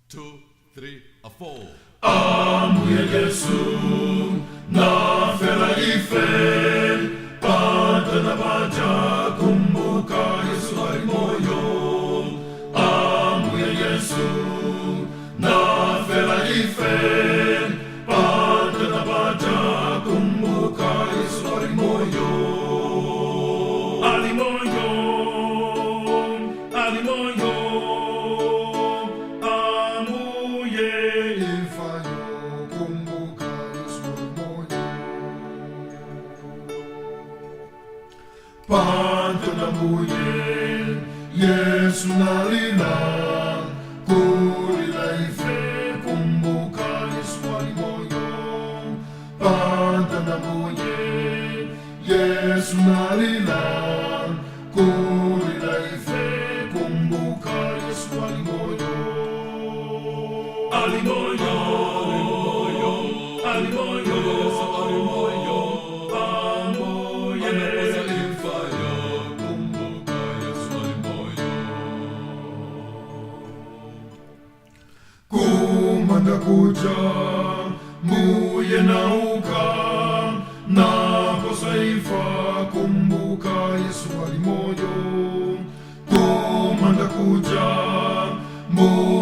2, 3, 4. Amuye Yesu na fela ife pata na baja kumbuka Yesu ali moyo. Amuye Yesu na fela ife pata na baja kumbuka Yesu ali moyo. Ali moyo, ali moyo. Panto na muye, Yesu nalila, kulila ife, kumbuka Yesu ali moyo. Panto na muye, Yesu nalila, kulila ife, kumbuka Yesu ali moyo. Ali moyo, ali moyo, Yesu ali moyo. Kumanda kuja muye nauka na kosaifa kumbuka Yesu ali moyo. Kumanda kuja muye